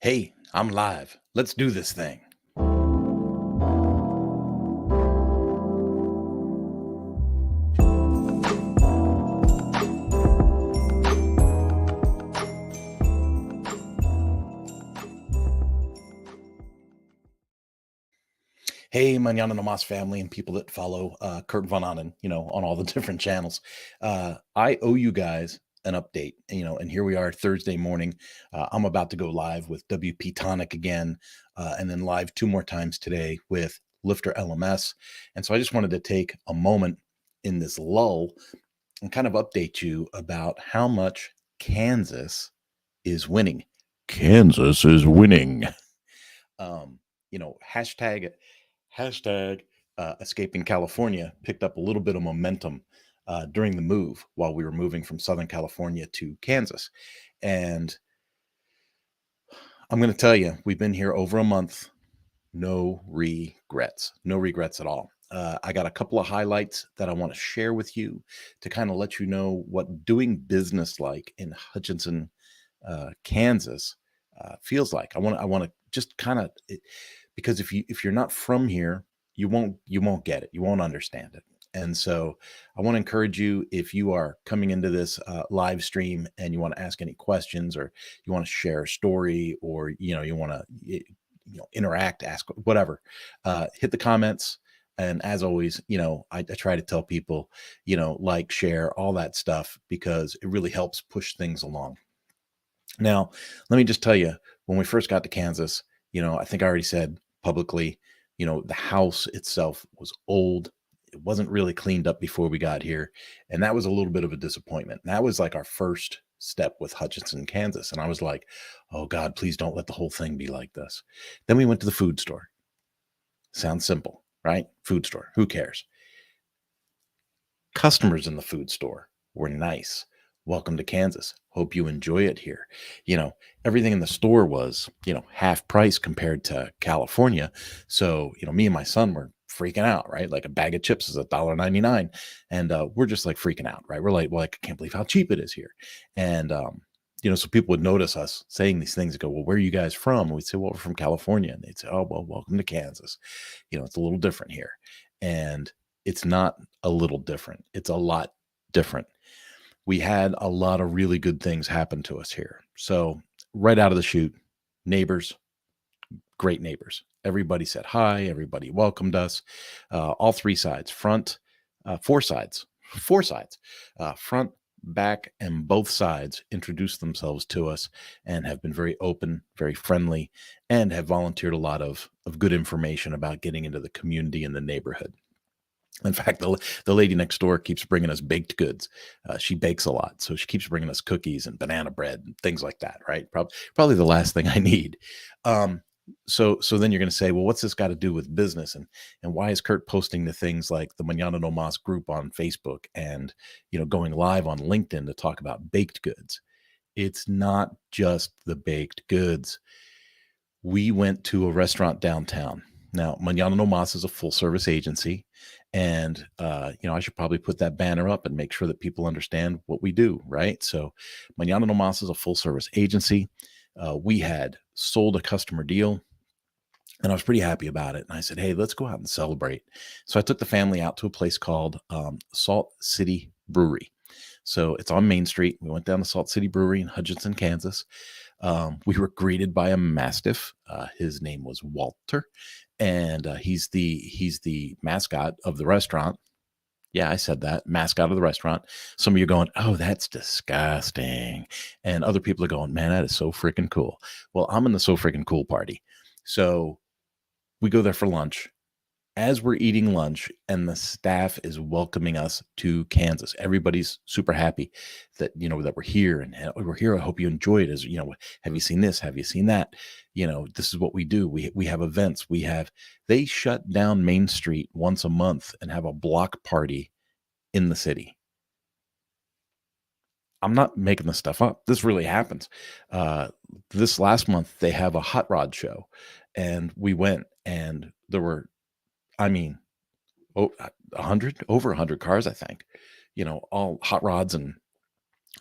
Hey, I'm live. Let's do this thing. Hey, Manana Namas family and people that follow Kurt Von Anen, on all the different channels. I owe you guys an update, and here we are Thursday morning. I'm about to go live with WP Tonic again, and then live two more times today with Lifter LMS. And so I just wanted to take a moment in this lull and kind of update you about how much Kansas is winning. Kansas is winning. Hashtag escaping California picked up a little bit of momentum during the move while we were moving from Southern California to Kansas. And I'm going to tell you, we've been here over a month. No regrets at all. I got a couple of highlights that I want to share with you to kind of let you know what doing business like in Hutchinson, Kansas feels like. I want to just kind of, because if you're not from here, you won't get it. You won't understand it. And so I want to encourage you, if you are coming into this live stream and you want to ask any questions, or you want to share a story, or you want to interact, ask whatever, hit the comments. And as always, I try to tell people, like, share, all that stuff, because it really helps push things along. Now, let me just tell you, when we first got to Kansas, I think I already said publicly, the house itself was old. It wasn't really cleaned up before we got here. And that was a little bit of a disappointment. And that was like our first step with Hutchinson, Kansas. And I was like, oh God, please don't let the whole thing be like this. Then we went to the food store. Sounds simple, right? Food store. Who cares? Customers in the food store were nice. Welcome to Kansas. Hope you enjoy it here. Everything in the store was, half price compared to California. So, me and my son were freaking out, right? Like a bag of chips is $1.99. And we're just like freaking out, right? We're like, well, I can't believe how cheap it is here. And, so people would notice us saying these things and go, well, where are you guys from? And we'd say, well, we're from California. And they'd say, oh, well, welcome to Kansas. It's a little different here. And it's not a little different. It's a lot different. We had a lot of really good things happen to us here. So right out of the chute, neighbors, great neighbors. Everybody said hi. Everybody welcomed us. All three sides, four sides, front, back, and both sides introduced themselves to us and have been very open, very friendly, and have volunteered a lot of good information about getting into the community and the neighborhood. In fact, the lady next door keeps bringing us baked goods. She bakes a lot, so she keeps bringing us cookies and banana bread and things like that. Right? Probably the last thing I need. So then you're going to say, well, what's this got to do with business, and why is Kurt posting the things like the Manana No Mas group on Facebook and going live on LinkedIn to talk about baked goods? It's not just the baked goods. We went to a restaurant downtown. Now, Manana No Mas is a full service agency. And, I should probably put that banner up and make sure that people understand what we do, right? So Manana No Mas is a full service agency. We had sold a customer deal, and I was pretty happy about it. And I said, hey, let's go out and celebrate. So I took the family out to a place called Salt City Brewery. So it's on Main Street. We went down to Salt City Brewery in Hutchinson, Kansas. We were greeted by a Mastiff. His name was Walter, and he's the mascot of the restaurant. Yeah, I said that, mascot of the restaurant. Some of you are going, oh, that's disgusting, and other people are going, man, that is so freaking cool. Well, I'm in the so freaking cool party. So we go there for lunch. As we're eating lunch and the staff is welcoming us to Kansas, everybody's super happy that, that we're here, and we're here. I hope you enjoy it. Have you seen this? Have you seen that? This is what we do. We have events. They shut down Main Street once a month and have a block party in the city. I'm not making this stuff up. This really happens. This last month, they have a hot rod show, and we went, and there were, over 100 cars, I think, all hot rods and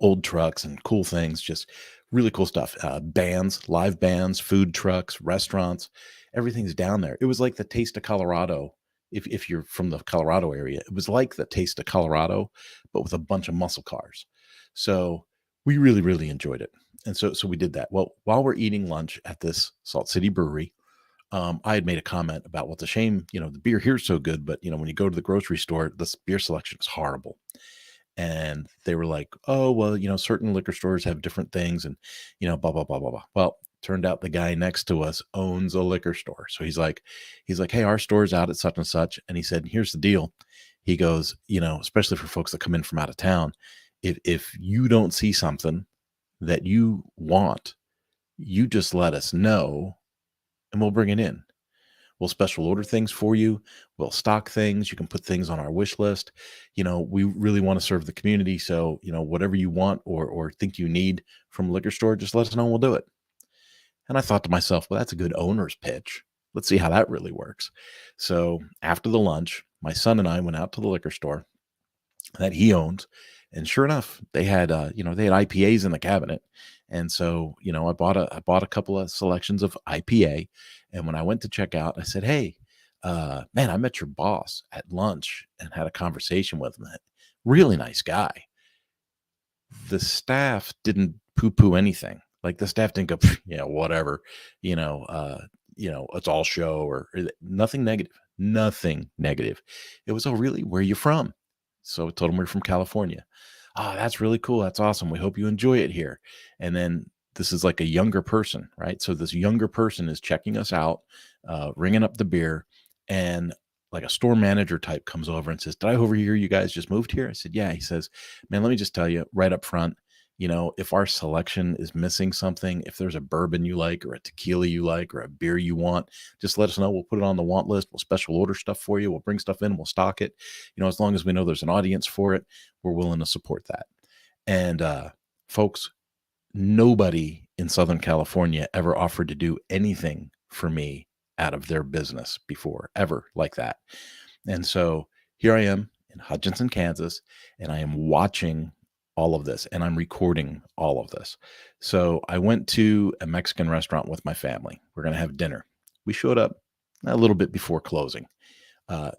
old trucks and cool things, just Really cool stuff. Bands, live bands, food trucks, restaurants, everything's down there. It was like the Taste of Colorado. If you're from the Colorado area, it was like the Taste of Colorado, but with a bunch of muscle cars. So we really, really enjoyed it. And so we did that. Well, while we're eating lunch at this Salt City Brewery, I had made a comment about what's a shame, the beer here's so good, but when you go to the grocery store, this beer selection is horrible. And they were like, oh, well, certain liquor stores have different things and, blah, blah, blah, blah, blah. Well, turned out the guy next to us owns a liquor store. So he's like, hey, our store's out at such and such. And he said, here's the deal. He goes, especially for folks that come in from out of town, if you don't see something that you want, you just let us know and we'll bring it in. We'll special order things for you. We'll stock things. You can put things on our wish list. We really want to serve the community. So, whatever you want or think you need from a liquor store, just let us know and we'll do it. And I thought to myself, well, that's a good owner's pitch. Let's see how that really works. So after the lunch, my son and I went out to the liquor store that he owned. And sure enough, they had, they had IPAs in the cabinet. And so, I bought a couple of selections of IPA. And when I went to check out, I said, hey, man, I met your boss at lunch and had a conversation with him. Really nice guy. The staff didn't poo-poo anything. Like the staff didn't go, yeah, whatever, it's all show or nothing negative, nothing negative. It was, oh, really? Where are you from? So I told him we're from California. Oh, that's really cool. That's awesome. We hope you enjoy it here. And then this is like a younger person, right? So this younger person is checking us out, ringing up the beer, and like a store manager type comes over and says, did I overhear you guys just moved here? I said, yeah. He says, man, let me just tell you right up front, if our selection is missing something, if there's a bourbon you like or a tequila you like or a beer you want, just let us know. We'll put it on the want list. We'll special order stuff for you. We'll bring stuff in. We'll stock it. As long as we know there's an audience for it, we're willing to support that. And folks, nobody in Southern California ever offered to do anything for me out of their business before, ever like that. And so here I am in Hutchinson, Kansas, and I am watching all of this and I'm recording all of this. So I went to a Mexican restaurant with my family. We're going to have dinner. We showed up a little bit before closing.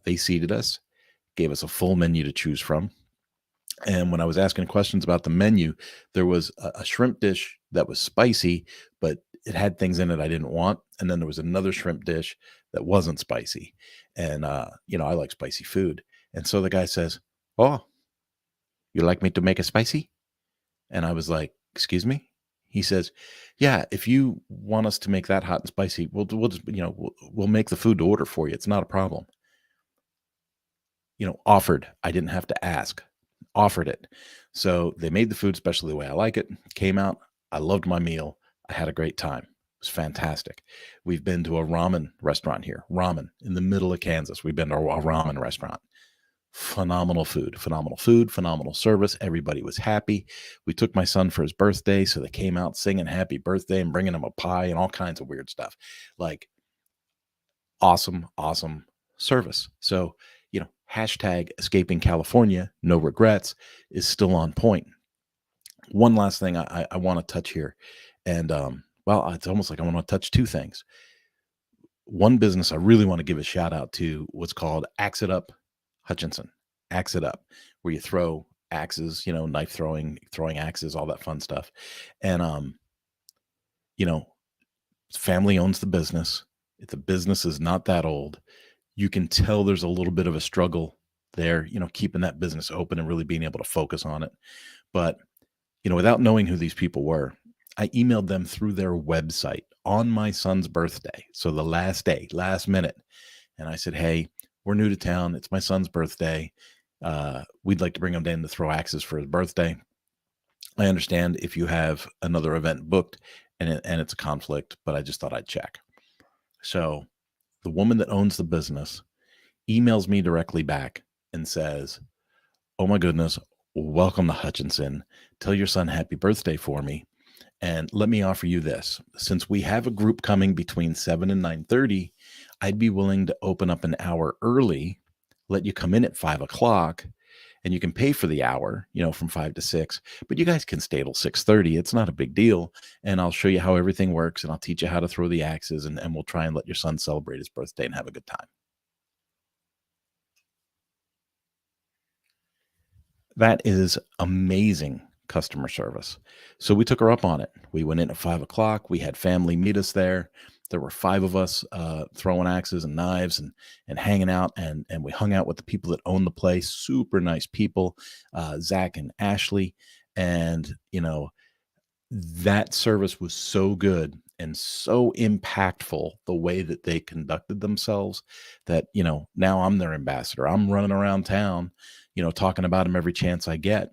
They seated us, gave us a full menu to choose from. And when I was asking questions about the menu, there was a shrimp dish that was spicy, but it had things in it I didn't want. And then there was another shrimp dish that wasn't spicy. And, I like spicy food. And so the guy says, oh, you like me to make it spicy? And I was like, excuse me? He says, yeah, if you want us to make that hot and spicy, we'll just, we'll make the food to order for you. It's not a problem. Offered. I didn't have to ask. Offered it. So they made the food especially the way I like it. Came out. I loved my meal. I had a great time. It was fantastic. We've been to a ramen restaurant here. Ramen in the middle of Kansas. We've been to a ramen restaurant. Phenomenal food, phenomenal service. Everybody was happy. We took my son for his birthday. So they came out singing happy birthday and bringing him a pie and all kinds of weird stuff. Like awesome service. So, hashtag escaping California, no regrets is still on point. One last thing I want to touch here. And, it's almost like I want to touch two things. One business I really want to give a shout out to what's called Axe It Up Hutchinson. Axe It Up, where you throw axes, knife throwing axes, all that fun stuff. And, family owns the business. If the business is not that old, you can tell there's a little bit of a struggle there, keeping that business open and really being able to focus on it. But, without knowing who these people were, I emailed them through their website on my son's birthday. So the last day, last minute. And I said, hey, we're new to town. It's my son's birthday. We'd like to bring him in to throw axes for his birthday. I understand if you have another event booked and it's a conflict, but I just thought I'd check. So the woman that owns the business emails me directly back and says, oh my goodness, welcome to Hutchinson. Tell your son happy birthday for me. And let me offer you this. Since we have a group coming between 7 and 9:30, I'd be willing to open up an hour early, let you come in at 5 o'clock, and you can pay for the hour, from 5 to 6, but you guys can stay till 6:30. It's not a big deal. And I'll show you how everything works, and I'll teach you how to throw the axes, and we'll try and let your son celebrate his birthday and have a good time. That is amazing customer service. So we took her up on it. We went in at 5 o'clock. We had family meet us there. There were five of us throwing axes and knives and hanging out, and we hung out with the people that own the place. Super nice people, Zach and Ashley, and that service was so good and so impactful, the way that they conducted themselves, that now I'm their ambassador. I'm running around town, talking about them every chance I get.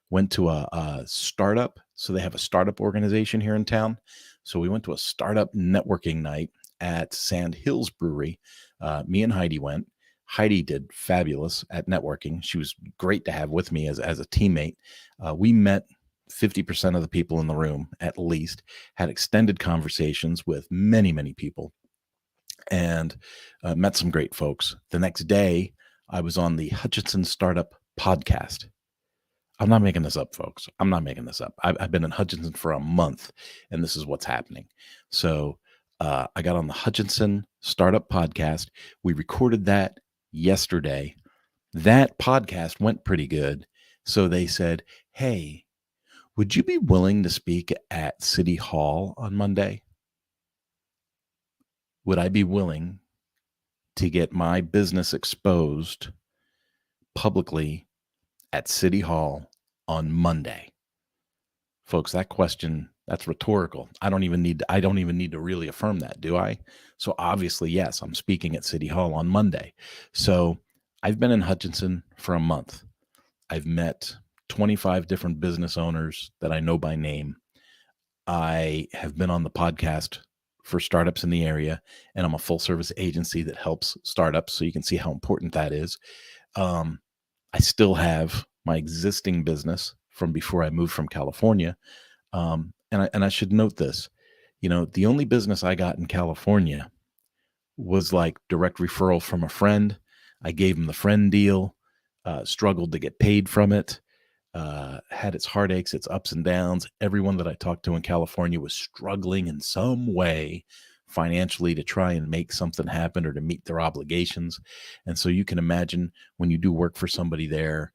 Went to a startup, so they have a startup organization here in town. So we went to a startup networking night at Sand Hills Brewery. Me and Heidi went. Heidi did fabulous at networking. She was great to have with me as a teammate. We met 50% of the people in the room, at least, had extended conversations with many, many people, and met some great folks. The next day, I was on the Hutchinson Startup podcast. I'm not making this up, folks. I'm not making this up. I've been in Hutchinson for a month, and this is what's happening. So I got on the Hutchinson Startup podcast. We recorded that yesterday. That podcast went pretty good. So they said, hey, would you be willing to speak at City Hall on Monday? Would I be willing to get my business exposed publicly at City Hall on Monday? Folks, that question, that's rhetorical. I don't even need to really affirm that, do I? So obviously, yes, I'm speaking at City Hall on Monday. So I've been in Hutchinson for a month. I've met 25 different business owners that I know by name. I have been on the podcast for startups in the area, and I'm a full service agency that helps startups. So you can see how important that is. I still have my existing business from before I moved from California. And I should note this, the only business I got in California was like direct referral from a friend. I gave him the friend deal, struggled to get paid from it, had its heartaches, its ups and downs. Everyone that I talked to in California was struggling in some way financially to try and make something happen or to meet their obligations. And so you can imagine, when you do work for somebody there,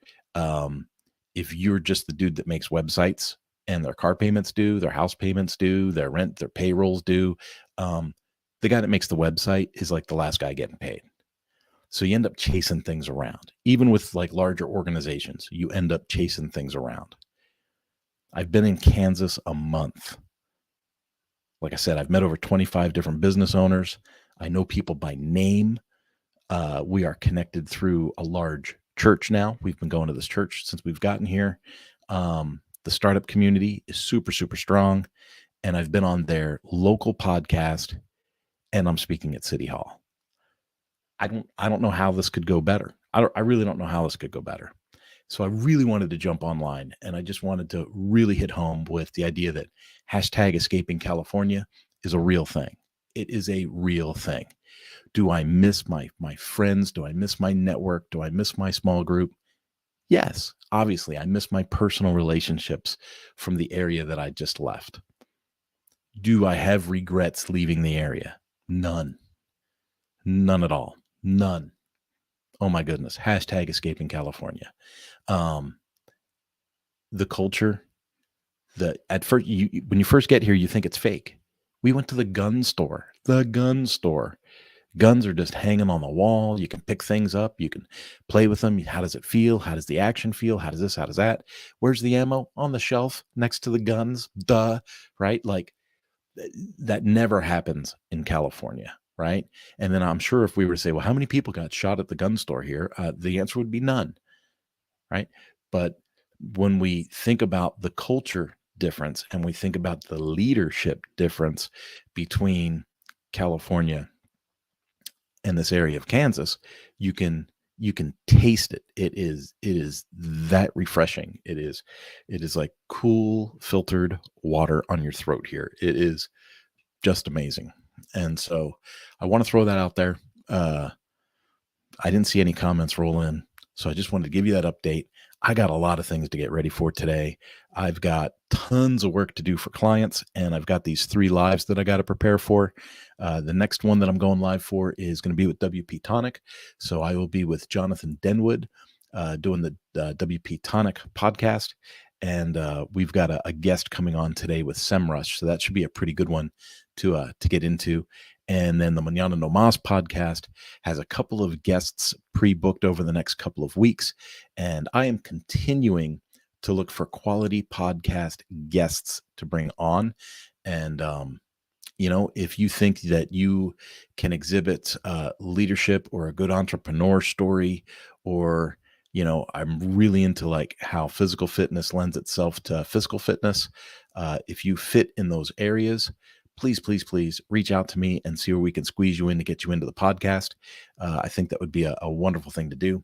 if you're just the dude that makes websites and their car payments due, their house payments due, their rent, their payrolls due, the guy that makes the website is like the last guy getting paid. So you end up chasing things around. Even with like larger organizations, you end up chasing things around. I've been in Kansas a month. Like I said, I've met over 25 different business owners. I know people by name. We are connected through a large church now. We've been going to this church since we've gotten here. The startup community is super, super strong. And I've been on their local podcast, and I'm speaking at City Hall. I don't know how this could go better. I really don't know how this could go better. So I really wanted to jump online, and I just wanted to really hit home with the idea that hashtag escaping California is a real thing. It is a real thing. Do I miss my friends? Do I miss my network? Do I miss my small group? Yes, obviously, I miss my personal relationships from the area that I just left. Do I have regrets leaving the area? None. None at all. None. Oh my goodness. Hashtag escaping California. The culture, at first, when you first get here, you think it's fake. We went to the gun store. The gun store. Guns are just hanging on the wall. You can pick things up. You can play with them. How does it feel? How does the action feel? How does this? How does that? Where's the ammo? On the shelf next to the guns. Duh. Right? Like, that never happens in California. Right? And then I'm sure if we were to say, well, how many people got shot at the gun store here? The answer would be none. Right? But when we think about the culture difference, and we think about the leadership difference between California and this area of Kansas, you can taste it. It is that refreshing. It is like cool filtered water on your throat here. It is just amazing. And so I want to throw that out there. I didn't see any comments roll in. So I just wanted to give you that update. I got a lot of things to get ready for today. I've got tons of work to do for clients, and I've got these 3 lives that I got to prepare for. The next one that I'm going live for is going to be with WP Tonic. So I will be with Jonathan Denwood doing the WP Tonic podcast. And we've got a guest coming on today with SEMrush. So that should be a pretty good one to get into. And then the Mañana No Mas podcast has a couple of guests pre-booked over the next couple of weeks. And I am continuing to look for quality podcast guests to bring on. And, if you think that you can exhibit leadership or a good entrepreneur story, or, I'm really into like how physical fitness lends itself to physical fitness. If you fit in those areas, please, please, please reach out to me and see where we can squeeze you in to get you into the podcast. I think that would be a wonderful thing to do.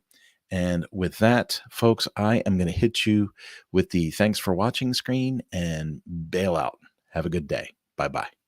And with that, folks, I am going to hit you with the thanks for watching screen and bail out. Have a good day. Bye bye.